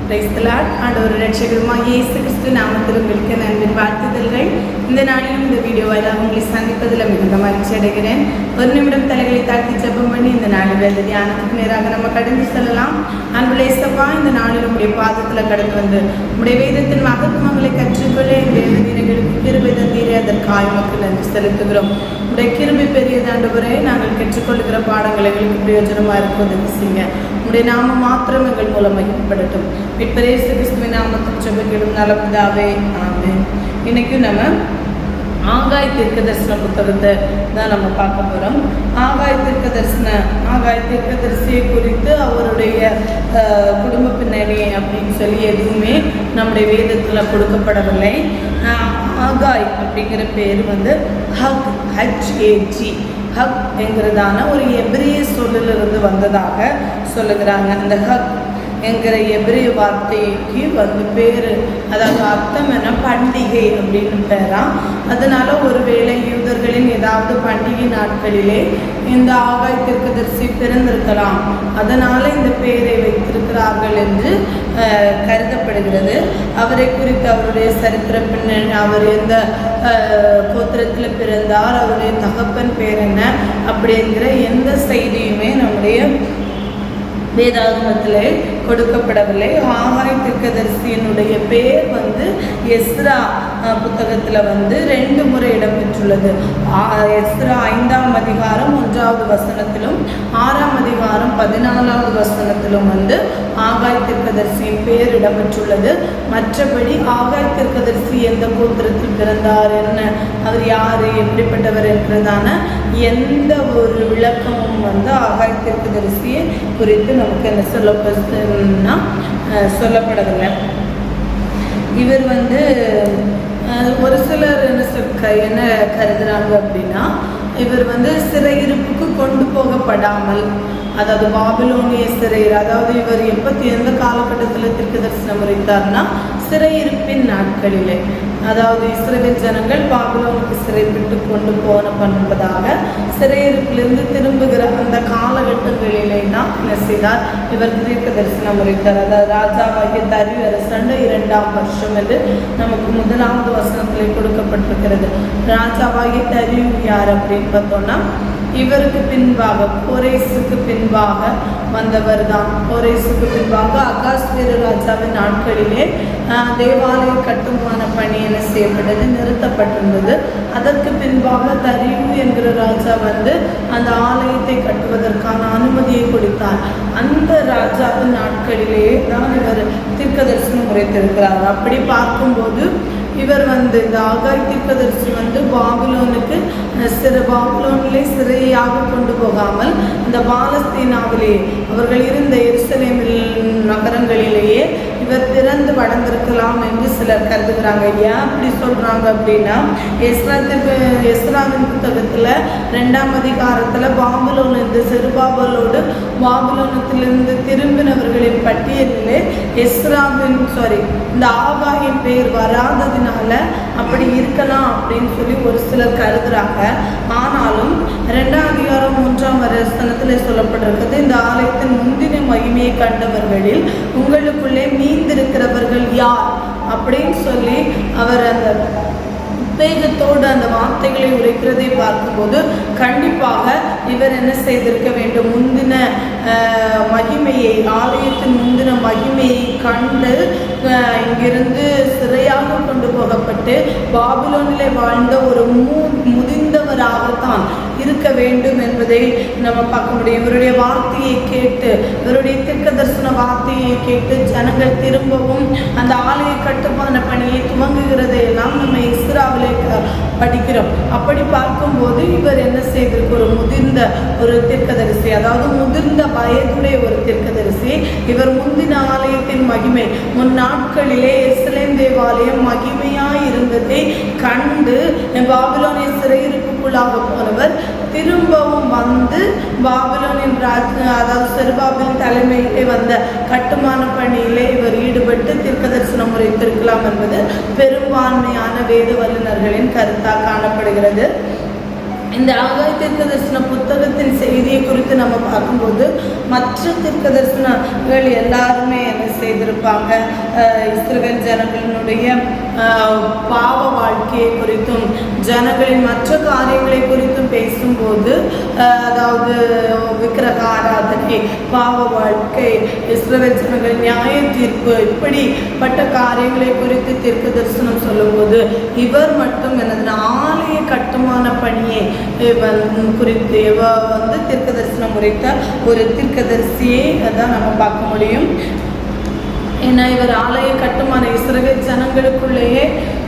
Praise the Lord. ஆண்டவர் இரட்சகருமாகிய இயேசு கிறிஸ்து நாமத்தில் உங்களுக்கு அன்பின் வாழ்த்துதல்கள். இந்த நாளிலும் இந்த வீடியோ வாயிலாக உங்களை சந்திப்பதில் மிகுந்த மகிழ்ச்சி அடைகிறேன். ஒரு நிமிடம் தலைகளை தாழ்த்தி ஜெபம் பண்ணி இந்த நாளில் வேத தியானத்துக்கு நேராக நம்ம கடந்து செல்லலாம். அன்புள்ள இயேசுவா, இந்த நாளில் உடைய பாதத்தில் கடந்து வந்து உடைய வேதத்தின் மகத்துவங்களை கற்றுக்கொள்ள இந்த தினங்களுக்கு கிருபை தந்தீரே, அதற்காக மக்கள் நன்றி செலுத்துகிறோம். உடைய கிருபை பெரியது ஆண்டவரே. நாங்கள் கற்றுக்கொள்கிற பாடங்கள் எங்களுக்கு பிரயோஜனமாக இருக்கும் செய்யுங்க. உடைய நாமம் மாத்திரம் எங்கள் மூலம் மகிமைப்படட்டும். மீட்பர் இயேசு கிறிஸ்துவின் நாமத்தில் ஜெபிக்கிறோம் நல்ல பிதாவே, ஆமென். இன்னைக்கு நம்ம ஆகாய் தீர்க்கதரிசன புத்தகத்தை தான் நம்ம பார்க்க போகிறோம். ஆகாய் தீர்க்கதரிசியை குறித்து அவருடைய குடும்ப பின்னணி அப்படின்னு சொல்லி எதுவுமே நம்முடைய வேதத்தில் கொடுக்கப்படவில்லை. ஆகாய் அப்படிங்கிற பேர் வந்து ஹக், HAG, ஹக் என்கிறதான ஒரு எபிரிய சொல்லிலிருந்து வந்ததாக சொல்லுகிறாங்க. அந்த ஹக் என்கிற எபிரிய வார்த்தைக்கு வந்து பேர், அதாவது அர்த்தம் என்ன, பண்டிகை அப்படின்னு பேராம். அதனால ஒருவேளை யூதர்களின் ஏதாவது பண்டிகை நாட்களிலே இந்த ஆகாய் தீர்க்கதரிசி பிறந்திருக்கலாம், அதனால இந்த பெயரை வைத்திருக்கிறார்கள் என்று கருதப்படுகிறது. அவரை குறித்து அவருடைய சரித்திர பின்னணி, அவர் எந்த கோத்திரத்தில் பிறந்தார், அவருடைய தகப்பன் பேர் என்ன அப்படிங்கிற எந்த செய்தியுமே நம்முடைய வேதாகமத்திலே கொடுக்கப்படவில்லை. ஆகாய் தீர்க்கதரிசியினுடைய பேர் வந்து எஸ்ரா புத்தகத்தில் வந்து 2 முறை இடம்பெற்றுள்ளது. எஸ்ரா 5ஆம் அதிகாரம் 1வது வசனத்திலும் 6ஆம் அதிகாரம் 14வது வசனத்திலும் வந்து ஆகாய் தீர்க்கதரிசியின் பேர் இடம்பெற்றுள்ளது. மற்றபடி ஆகாய் தீர்க்கதரிசி எந்த கோத்திரத்தில் பிறந்தார், என்ன, அவர் யார், எப்படிப்பட்டவர் என்றதான எந்த ஒரு விளக்கமும் வந்து ஆகாய் தீர்க்கதரிசியை குறித்து நமக்கு என்ன சொல்லப்படவில்லை. இவர் வந்து ஒரு சிலர் என்ன கருதுறாங்க அப்படின்னா, இவர் வந்து சிறையிருப்புக்கு கொண்டு போகப்படாமல், அதாவது பாபிலோனிய சிறையில், அதாவது இவர் எந்த காலகட்டத்தில் தீர்க்கதரிசனம் உரைத்தார்னா சிறையிருப்பின் நாட்களிலே, அதாவது இஸ்ரவேல் ஜனங்கள் பாபிலோனுக்கு சிறைப்பட்டு கொண்டு போனதாக சிறையிருப்பிலிருந்து திரும்புகிற அந்த காலகட்டங்களிலே தான் என்ன செய்தார், இவர் தீர்க்கதரிசனம் உரைத்தார். அதாவது ராஜாவாகிய தரியு அரசண்ட 2ஆம் வருஷம் என்று நமக்கு 1வது வசனத்திலே கொடுக்கப்பட்டிருக்கிறது. ராஜாவாகிய தரியு யார் அப்படின்னு பார்த்தோம்னா, இவருக்கு பின்பாக கோரேசுக்கு பின்பாக வந்தவர் தான். கோரேசுக்கு பின்பாக அகாஸ்வேரு ராஜாவின் நாட்களிலே தேவாலய கட்டுமான பணி என்ன செய்யப்பட்டது, நிறுத்தப்பட்டிருந்தது. அதற்கு பின்பாக தரியு என்கிற ராஜா வந்து அந்த ஆலயத்தை கட்டுவதற்கான அனுமதியை கொடுத்தார். அந்த ராஜாவின் நாட்களிலே தான் இவர் தீர்க்கதரிசனம் உரைத்திருக்கிறார். அப்படி பார்க்கும்போது இவர் வந்து இந்த ஆகாய் தீர்க்கதரிசி வந்து பாபிலோனிலே சிறையாக கொண்டு போகாமல் இந்த பாலஸ்தீனாவிலே அவர்கள் இருந்த எருசலேமில் நகரங்களிலேயே இவர் பிறந்து வளர்ந்திருக்கலாம் என்று சிலர் கருதுகிறாங்க. ஏன் அப்படி சொல்றாங்க அப்படின்னா, எஸ்ராவின் புத்தகத்துல 2ஆம் அதிகாரத்துல பாபிலோனிலிருந்து செருபாபேலோடு பாபிலோனத்திலிருந்து திரும்பினவர்களின் பட்டியலிலே இந்த ஆகாயின் பேர் வராததினால அப்படி இருக்கலாம் அப்படின்னு சொல்லி ஒரு சிலர் கருதுறாங்க. ஆனாலும் 2ஆம் அதிகாரம் 1ஆம் வசனத்தில் சொல்லப்பட்டிருக்கிறது, இந்த ஆலயத்தின் முந்தின மகிமையை கண்டவர்களில் உங்களுக்குள்ளே மீந்திருக்கிறவர்கள் யார் அப்படின்னு சொல்லி அவர் அந்த உத்வேகத்தோடு அந்த வார்த்தைகளை உரைக்கிறதை பார்க்கும்போது கண்டிப்பாக இவர் என்ன செய்திருக்க வேண்டும், முந்தின மகிமையை, ஆலயத்தின் முந்தின மகிமையை கண்டு இங்கிருந்து சிறையாக கொண்டு போகப்பட்டு பாபிலோனிலே வாழ்ந்த ஒரு முதிர்ந்தவராகத்தான் இருக்க வேண்டும் என்பதை நம்ம பார்க்க முடியும். இவருடைய வார்த்தையை கேட்டு, இவருடைய தீர்க்கதரிசன வார்த்தையை கேட்டு ஜனங்கள் திரும்பவும் அந்த ஆலய கட்டுமான பணியை துவங்குகிறதை எல்லாம் நம்ம இஸ்ராவிலே படிக்கிறோம். அப்படி பார்க்கும்போது இவர் என்ன செய்திருக்கு, ஒரு முதிர்ந்த ஒரு தீர்க்கதரிசி, அதாவது முதிர்ந்த வயதுடைய ஒரு தீர்க்கதரிசி. இவர் முந்தின ஆலயத்தின் மகிமை, முன் நாட்களிலே எருசலேம் தேவாலயம் மகிமையாய் இருந்ததை கண்டு பாபிலோனிய சிறையிருப்புக்குள்ளாக போனவர் திரும்பவும் வந்து பாபிலோனின் அதாவது செருபாபேல் தலைமையிலே வந்த கட்டுமான பணியிலே இவர் ஈடுபட்டு தீர்க்கதரிசனம் உரைத்திருக்கலாம் என்பது பெரும்பான்மையான வேத வல்லுநர்களின் கருத்தாக காணப்படுகிறது. இந்த ஆகாய தீர்க்க தரிசன புத்தகத்தின் செய்தியை குறித்து நம்ம பார்க்கும்போது மற்ற தீர்க்க தரிசனங்கள் எல்லாருமே என்ன செய்திருப்பாங்க, இஸ்ரவேல் ஜனங்களினுடைய பாவ வாழ்க்கையை குறித்தும் ஜனங்களின் மற்ற காரியங்களை குறித்தும் பேசும்போது, அதாவது விக்கிரக ஆராதனை, பாவ வாழ்க்கை, இஸ்ரவேல் ஜனங்கள் நியாய தீர்ப்பு, இப்படிப்பட்ட காரியங்களை குறித்து தீர்க்க தரிசனம் சொல்லும்போது இவர் மட்டும் எனது ஆலய கட்டுமான பணியை குறித்து தீர்க்க தரிசனம் உரைத்த ஒரு தீர்க்கதரிசியை அதான் நம்ம பார்க்க முடியும். ஏன்னா இவர் ஆலய கட்டுமான இஸ்ரவேல் ஜனங்களுக்குள்ளேயே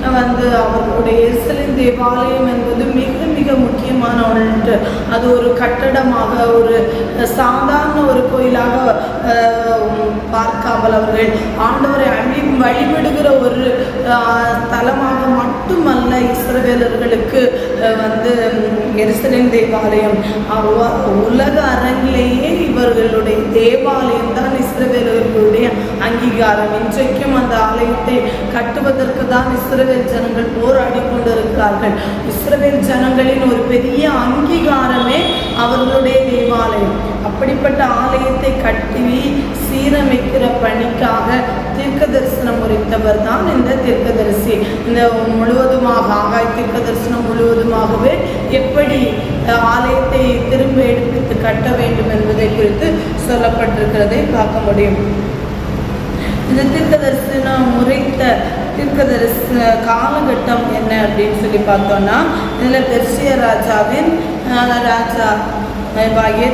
அவர்களுடைய எருசலேம் தேவாலயம் என்பது மிக மிக முக்கியமான ஒன்று. அது ஒரு கட்டடமாக, ஒரு சாதாரண ஒரு கோயிலாக பார்க்காமல் அவர்கள் ஆண்டவரை வழிபடுகிற ஒரு தலமாக மட்டுமல்ல இஸ்ரவேலர்களுக்கு எருசலேம் தேவாலயம் உலக அரங்கிலேயே இவர்களுடைய தேவாலயம் தான் இஸ்ரவேலர்களுடைய அங்கீகாரம். இன்றைக்கும் அந்த ஆலயத்தை கட்டுவதற்கு தான் இஸ்ரவேல் ஜனங்கள் போராடி கொண்டிருக்கிறார்கள். இஸ்ரவேல் ஜனங்களின் ஒரு பெரிய அங்கீகாரமே அவர்களுடைய தேவாலயம். அப்படிப்பட்ட ஆலயத்தை கட்டி சீரமைக்கிற பணிக்காக தீர்க்க தரிசனம் உரைத்தவர் தான் இந்த தீர்க்கதரிசி. இந்த முழுவதுமாக ஆகாய தீர்க்க தரிசனம் முழுவதுமாகவே எப்படி ஆலயத்தை திரும்ப எடுப்பித்து கட்ட வேண்டும் என்பதை குறித்து சொல்லப்பட்டிருக்கிறதை பார்க்க முடியும். இந்த தீர்க்க தரிசனம் உரைத்த தீர்க்க காலகட்டம் என்ன அப்படின்னு சொல்லி பார்த்தோம்னா, இதில் பெர்சிய ராஜாவின் ராஜா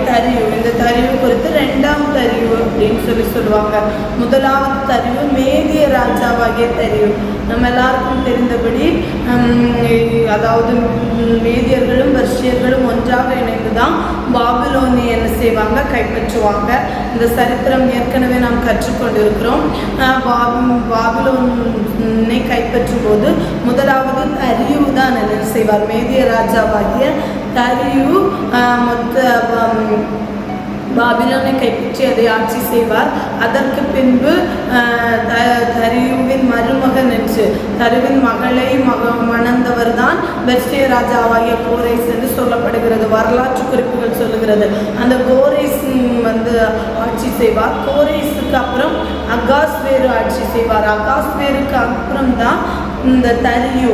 தரிவு, இந்த தரிவு குறித்து 2ஆம் தரிவு அப்படின்னு சொல்லுவாங்க. முதலாவது தரிவு மேதிய ராஜாவாகிய தரிவு. நம்ம எல்லாருக்கும் தெரிந்தபடி அதாவது மேதியர்களும் பெர்சியர்களும் ஒன்றாக இணைந்து தான் பாபிலோனியை என்ன செய்வாங்க, கைப்பற்றுவாங்க. இந்த சரித்திரம் ஏற்கனவே நாம் கற்றுக்கொண்டிருக்கிறோம். பாபிலோனை கைப்பற்றும் போது முதலாவது தரிவு தான் என்ன செய்வார், மேதிய ராஜாவாகிய தரிவு பாபிலோனை கைப்பற்றி அதை ஆட்சி செய்வார். அதற்கு பின்பு தரியுவின் மருமகன் என்று தரிவின் மகளை மணந்தவர் தான் பெர்சிய ராஜாவாகிய கோரேஸ் என்று சொல்லப்படுகிறது. வரலாற்று குறிப்புகள் சொல்லுகிறது. அந்த கோரேஸ் ஆட்சி செய்வார். கோரேஸுக்கு அப்புறம் அகாஸ்வேரு ஆட்சி செய்வார். அகாஸ்வேருக்கு அப்புறம் தான் இந்த தரியு.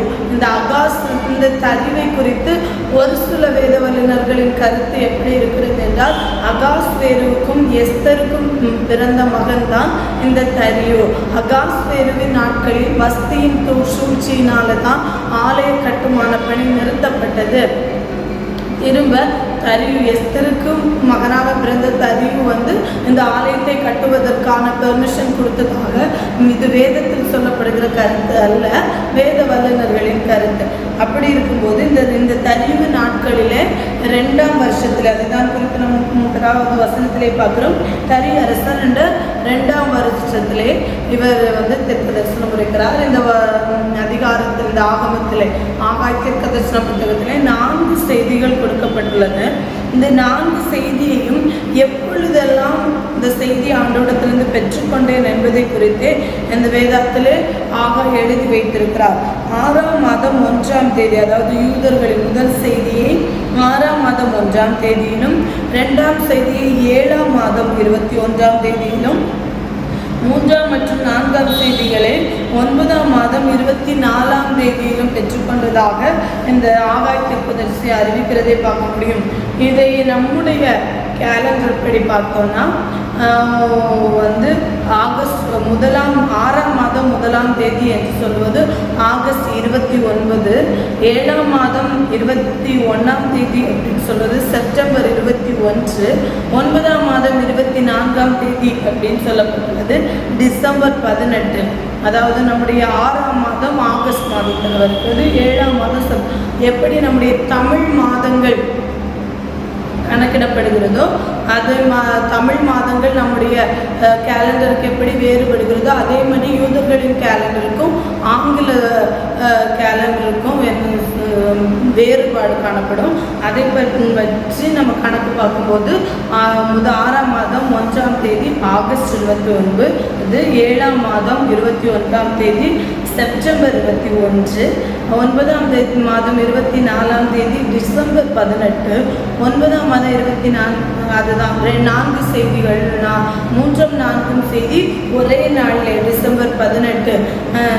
இந்த தரிவை குறித்து ஒரு சில வேத வல்லுநர்களின் கருத்து எப்படி இருக்கிறது என்றால், அகாஸ்வேருவுக்கும் எஸ்தருக்கும் பிறந்த மகன் தான் இந்த தரியு. அகாஸ்வேருவின் நாட்களில் வஸ்தியின் சூழ்ச்சியினால தான் ஆலய கட்டுமான பணி நிறுத்தப்பட்டது. திரும்ப தரியு, எஸ்தருக்கும் மகனாக பிறந்த தரியு இந்த ஆலயத்தை கட்டுவதற்கான பெர்மிஷன் கொடுத்ததாக இது வேதத்தில் சொல்லப்படுகிற கருத்து அல்ல, வேத வல்லுநர்களின் கருத்து. அப்படி இருக்கும்போது இந்த தரியு நாட்களிலே 2ஆம் வருஷத்தில், அதுதான் குறித்து நம்ம 3வது வசனத்திலே பார்க்குறோம். தரி அரசர் என்ற 2ஆம் வருஷத்திலே இவர் தீர்க்க தரிசனம் உரைக்கிறார். இந்த அதிகாரத்தில், இந்த ஆகமத்திலே, ஆகாய தீர்க்க தரிசன புத்தகத்திலே 4 செய்திகள் கொடுக்கப்பட்டுள்ளது. இந்த 4 செய்தியையும் எப்பொழுதெல்லாம் இந்த செய்தி ஆண்டோடத்திலிருந்து பெற்றுக்கொண்டேன் என்பதை குறித்து இந்த வேதத்திலே எழுதி வைத்திருக்கிறார். 6ஆம் மாதம் 1ஆம் தேதி, அதாவது யூதர்களின் முதல் செய்தியை 6ஆம் மாதம் 1ஆம் தேதியிலும், 2ஆம் செய்தியை 7ஆம் மாதம் 21ஆம் தேதியிலும், 3ஆம் மற்றும் 4ஆம் செய்திகளை 9ஆம் மாதம் 24ஆம் தேதியிலும் பெற்றுக்கொண்டதாக இந்த ஆகாய தீர்க்கதரிசி அறிவிக்கிறதை பார்க்க முடியும். இதை நம்முடைய கேலண்டர் படி பார்த்தோம்னா ஆகஸ்ட் 6ஆம் மாதம் 1ஆம் தேதி என்று சொல்வது ஆகஸ்ட் 29, 7ஆம் மாதம் 21ஆம் தேதி அப்படின்னு சொல்வது செப்டம்பர் 21, 9ஆம் மாதம் 24ஆம் தேதி அப்படின்னு சொல்லப்பட்டுள்ளது டிசம்பர் 18. அதாவது நம்முடைய 6ஆம் மாதம் ஆகஸ்ட் மாதத்தில் வருகிறது, 7ஆம் மாதம் எப்படி நம்முடைய தமிழ் மாதங்கள் கணக்கிடப்படுகிறதோ அது தமிழ் மாதங்கள் நம்முடைய கேலண்டருக்கு எப்படி வேறுபடுகிறதோ அதே மாதிரி யூதர்களின் கேலண்டருக்கும் ஆங்கில கேலண்டருக்கும் வேறுபாடு காணப்படும். அதை வச்சு நம்ம கணக்கு பார்க்கும்போது 6ஆம் மாதம் 1ஆம் தேதி ஆகஸ்ட் 29, இது 7ஆம் மாதம் 21ஆம் தேதி செப்டம்பர் 21, 9ஆம் மாதம் 24ஆம் தேதி டிசம்பர் 18, 9ஆம் மாதம் 24, அதுதான் 4 செய்திகள், 3ம் 4ம் செய்தி ஒரே நாளில் டிசம்பர் 18,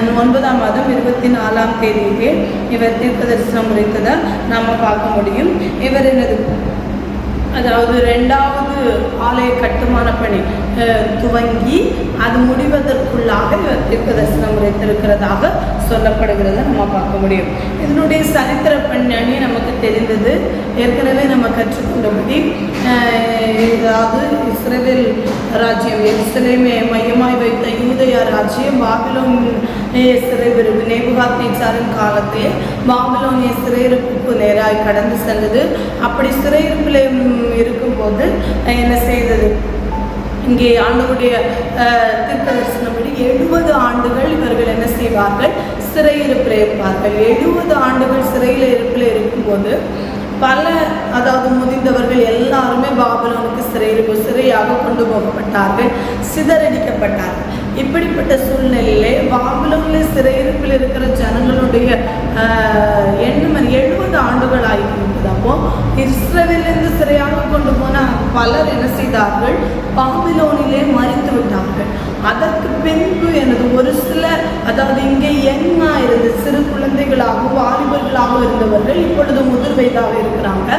9ஆம் மாதம் 24ஆம் தேதியிலே இவர் தீர்க்க தரிசனம் உரைத்ததை நாம் பார்க்க முடியும். இவர் என்னது, அதாவது 2வது ஆலய கட்டுமான பணி துவங்கி அது முடிவதற்குள்ளாக இவர் தீர்க்க தரிசனம் உரைத்திருக்கிறதாக சொல்லப்படுகிறத நம்ம பார்க்க முடியும். இதனுடைய சரித்திர பின்னணி நமக்கு தெரிந்தது, ஏற்கனவே நம்ம கற்றுக்கொண்டபடி, அதாவது இஸ்ரவேல் ராஜ்யம், எருசலேமை மையமாய் வைத்த யூதேயா ராஜ்யம் பாபிலோனிய சிறைபிடிப்பு நேபுகாத்நேச்சாரின் காலத்திலே பாபிலோனிய சிறையிருப்புக்கு நேராய் கடந்து சென்றது. அப்படி சிறையிருப்பில் இருக்கும்போது என்ன செய்தது, இங்கே ஆண்டவருடைய தீர்க்க தரிசனப்படி 70 ஆண்டுகள் இவர்கள் என்ன செய்வார்கள், சிறையிருப்பில் இருப்பார்கள். 70 ஆண்டுகள் சிறையில் இருப்பில் இருக்கும்போது அதாவது முதிர்ந்தவர்கள் எல்லாருமே பாபிலோனுக்கு சிறையாக கொண்டு போகப்பட்டார்கள், சிதறடிக்கப்பட்டார்கள். இப்படிப்பட்ட சூழ்நிலையிலே பாபிலோனில் சிறையிருப்பில் இருக்கிற ஜனங்களுடைய எண்ணம் 70 ஆண்டுகள் ஆகியிருந்தது. அப்போ இஸ்ரவேலிலிருந்து சிறையாக கொண்டு போன பலர் என்ன செய்தார்கள், பாபிலோனிலே மறித்து விட்டார்கள். அதற்கு பின்பு எனது ஒரு சில, அதாவது இங்கே யங்கா இருந்து சிறு குழந்தைகளாக வாலிபர்களாக இருந்தவர்கள் இப்பொழுது முதிர் வயதாக இருக்கிறாங்க.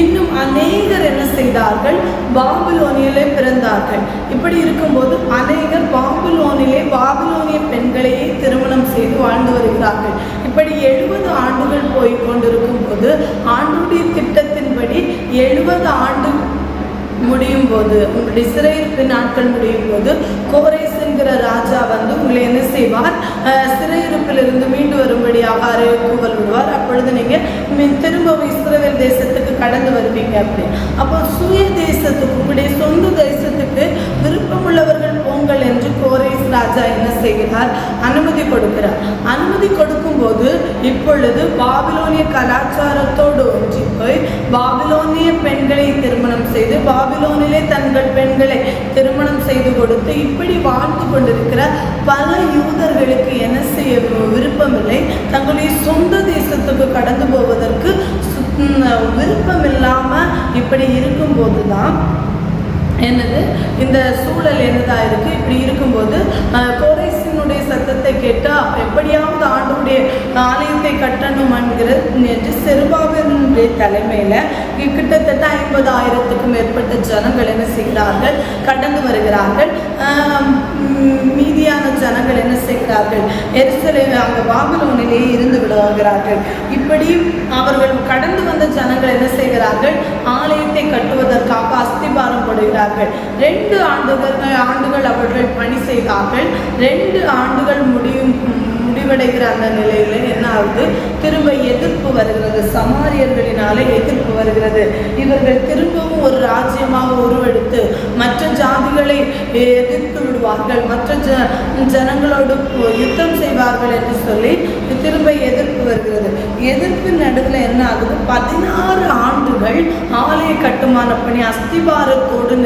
இன்னும் அநேகர் என்ன செய்தார்கள், பாபிலோனிலே பிறந்தார்கள். இப்படி இருக்கும்போது அநேகர் பாபிலோனிய பெண்களையே திருமணம் செய்து வாழ்ந்து வருகிறார்கள். இப்படி 70 ஆண்டுகள் போய் கொண்டிருக்கும் போது ஆண்டுடைய திட்டத்தின்படி 70 ஆண்டு முடியும் போது, உங்களுடைய சிறையிருப்பு நாட்கள் முடியும் போது கோரேஸ் என்கிற ராஜா வந்து உங்களை என்ன செய்வார், சிறையிருப்பிலிருந்து மீண்டு வரும்படியாக அறைக்கூவல் விடுவார். அப்பொழுது நீங்கள் திரும்ப இஸ்ரவேல் தேசத்துக்கு கடந்து வருவீங்க. அப்படி அப்போ சுய தேசத்துக்கு, உங்களுடைய சொந்த தேசத்துக்கு விருப்பமுள்ளவர்கள் போங்கள் என்று கோரேஸ் ராஜா என்ன செய்கிறார், அனுமதி கொடுக்கிறார். அனுமதி கொடுக்கும்போது இப்பொழுது பாபிலோனிய கலாச்சாரத்தோடு ஒன்றி போய் பாபிலோனிய பெண்களை திருமணம் செய்து பாபிலோனிலே தங்கள் பெண்களை திருமணம் செய்து கொடுத்து இப்படி வாழ்ந்து கொண்டிருக்கிற பல யூதர்களுக்கு என்ன செய்ய விருப்பமில்லை, தங்களுடைய சொந்த தேசத்துக்கு கடந்து போவதற்கு விருப்பம் இல்லாமல் இப்படி இருக்கும்போது தான் என்னது இந்த சூழல் என்னதாக இருக்குது. இப்படி இருக்கும்போது கோரேசினுடைய சத்தத்தை கேட்டால் எப்படியாவது ஆண்டவருடைய ஆலயத்தை கட்டணும் என்று செருபாபேலுடைய தலைமையில் கிட்டத்தட்ட 50,000க்கும் மேற்பட்ட ஜனங்கள் என்ன செய்கிறார்கள், கடந்து வருகிறார்கள். மீதியான ஜனங்கள் என்ன செய்கிறார்கள், எருசலேம் அங்கே பாபிலோனிலேயே இருந்து விடுகிறார்கள். இப்படி அவர்கள் கடந்து வந்த ஜனங்கள் என்ன செய்கிறார்கள், ஆலயத்தை கட்டுவதற்காக அஸ்திபாரம் போடுகிறார்கள். 2 ஆண்டுகள் அவர்கள் பணி செய்தார்கள். 2 ஆண்டுகள் முடிவடைகிற அந்த நிலையில என்ன ஆகுது, திரும்ப எதிர்ப்பு வருகிறது, சமாரியர்களினாலே எதிர்ப்பு வருகிறது. இவர்கள் திரும்பவும் ஒரு ராஜ்யமாக உருவெடுத்து மற்ற ஜாதிகளை எதிர்த்து விடுவார்கள், மற்ற ஜனங்களோடு யுத்தம் செய்வார்கள் என்று சொல்லி திரும்ப எதிர்ப்பு வருகிறது. எதிர்ப்பின் நடுவில் என்ன ஆகுது, 16 ஆண்டுகள் ஆலய கட்டுமான பணி அஸ்திபாரத்தோடு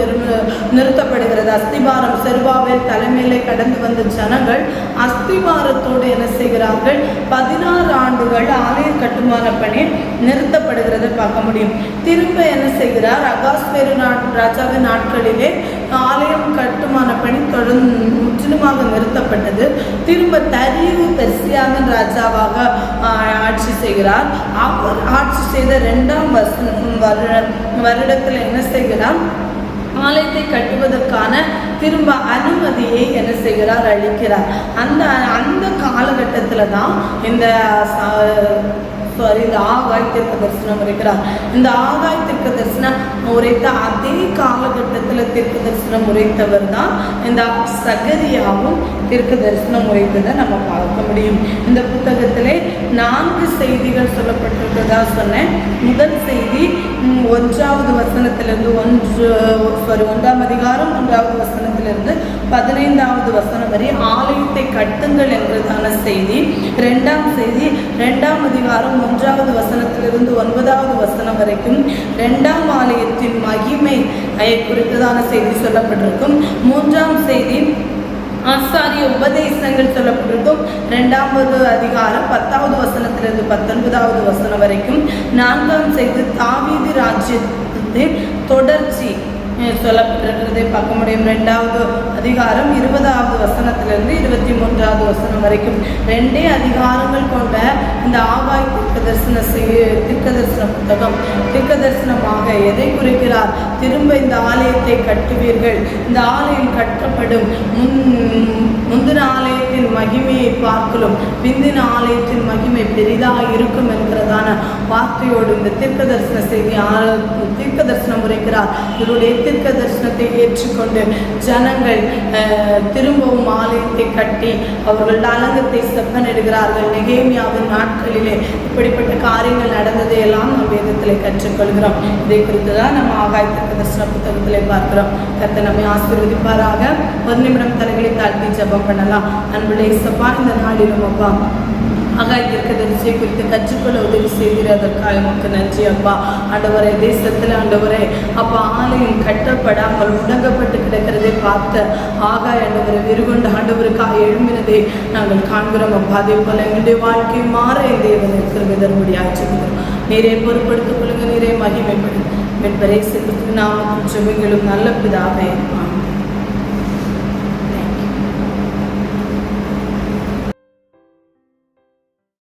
நிறுத்தப்படுகிறது. அஸ்திபாரம் செருபாபேல் தலைமையிலே கடந்து வந்த ஜனங்கள் அஸ்திபாரத்தோடு என்ன செய்கிறார்கள், 16 ஆண்டுகள் ஆலய கட்டுமான பணி நிறுத்தப்படுகிறத பார்க்க முடியும். திரும்ப என்ன செய்கிறார், அகாஸ்வேரு ராஜாவின் நாட்களிலே ஆலயம் கட்டுமான பணி தொடர்ந்து முற்றிலுமாக நிறுத்தப்பட்டது. திரும்ப தரியு பெர்சியாவின் ராஜாவாக ஆட்சி செய்கிறார். அவர் ஆட்சி செய்த 2ஆம் வருடத்தில் என்ன செய்கிறார், ஆலயத்தை கட்டுவதற்கான திரும்ப அனுமதியை என்ன செய்கிறார், அளிக்கிறார். அந்த காலகட்டத்தில் தான் இந்த ஆகாய் தீர்க்க தரிசனம் உரைக்கிறார். இந்த ஆகாய் தீர்க்க தரிசனம் உரைத்த அதே காலகட்டத்தில் தீர்க்க தரிசனம் உரைத்தவர் தான் இந்த சகரியாவும் தீர்க்க தரிசனம் உரைத்ததை நம்ம பார்க்க முடியும். இந்த புத்தகத்திலே 4 செய்திகள் சொல்லப்பட்டிருக்கிறதா சொன்னேன். முதல் செய்தி 1ஆவது வசனத்திலிருந்து 1ஆம் அதிகாரம் 1ஆவது வசனத்திலிருந்து 15ஆவது வசனம் வரை ஆலயத்தை கட்டுங்கள் என்றதான செய்தி. 2ஆம் செய்தி 2ஆம் அதிகாரம் 1ஆவது வசனத்திலிருந்து 9ஆவது வசனம் வரைக்கும் 2ஆம் ஆலயத்தின் மகிமை குறித்ததான செய்தி சொல்லப்பட்டிருக்கும். 3ஆம் செய்தி ஆசாரிய உபதேசங்கள் சொல்லப்பட்டிருக்கும். 2வது அதிகாரம் 10வது வசனத்திலிருந்து 19வது வசனம் வரைக்கும் 4ஆம் செய்து தாவீது ராஜ்யத்தின் தொடர்ச்சி சொல்லப்பட்டிருக்கிறதை பார்க்க முடியும். 2வது அதிகாரம் 20வது வசனத்திலிருந்து 23வது வசனம் வரைக்கும் 2 அதிகாரங்கள் கொண்ட இந்த ஆகாய் தீர்க்கதரிசன புத்தகம் தீர்க்கதரிசனமாக எதை குறிக்கிறார்? திரும்ப இந்த ஆலயத்தை கட்டுவீர்கள், இந்த ஆலயம் கட்டப்படும், முந்தின ஆலயத்தின் மகிமையை பார்க்கலும் பிந்தின ஆலயத்தின் மகிமை பெரிதாக இருக்கும் என்கிறதான வார்த்தையோடு இந்த தீர்க்கதரிசன செய்தி தீர்க்கதரிசனம் உரைக்கிறார். இவருடைய தீர்க்க தரிசனத்தை ஏற்றுக்கொண்டு ஜனங்கள் திரும்பவும் ஆலயத்தை கட்டி அவர்கள் அலங்கத்தை செப்பனிடுகிறார்கள். நெகேமியாவின் நாட்களிலே இப்படிப்பட்ட காரியங்கள் நடந்ததை எல்லாம் நம் வேதத்திலே கற்றுக்கொள்கிறோம். இதை குறித்து தான் நம்ம ஆகாய் தீர்க்க தரிசன புத்தகத்திலே பார்க்கிறோம். கர்த்தர் நம்மை ஆசீர்வதிப்பாராக. ஒரு நிமிடம் தலைகளை தாழ்த்தி ஜெபம் பண்ணலாம். அன்புள்ள இயேசுப்பா, இந்த நாளிலும் அப்பா ஆகாய் தீர்க்கதரிசியை குறித்து கற்றுக்கொள்ள உதவி செய்கிறதற்காக உமக்கு நன்றி அப்பா. ஆண்டவரே, தேசத்தில் ஆண்டவரே அப்பா ஆலயம் கட்டப்படாமல் முடங்கப்பட்டு கிடக்கிறதை பார்த்த ஆகாய் ஆண்டவரை விருகொண்டு ஆண்டவருக்காக எழும்பினதை நாங்கள் காண்கிறோம் அப்பா. அதே போல எங்களுடைய வாழ்க்கை மாற இந்த தேவன் இருக்கிற தரும்படியாக சொல்கிறோம். நீரே பொறுப்படுத்திக் கொள்ளுங்க, நீரே மகிமைப்படுங்க. நாம ஜெபங்களும் நல்ல பிதாவே.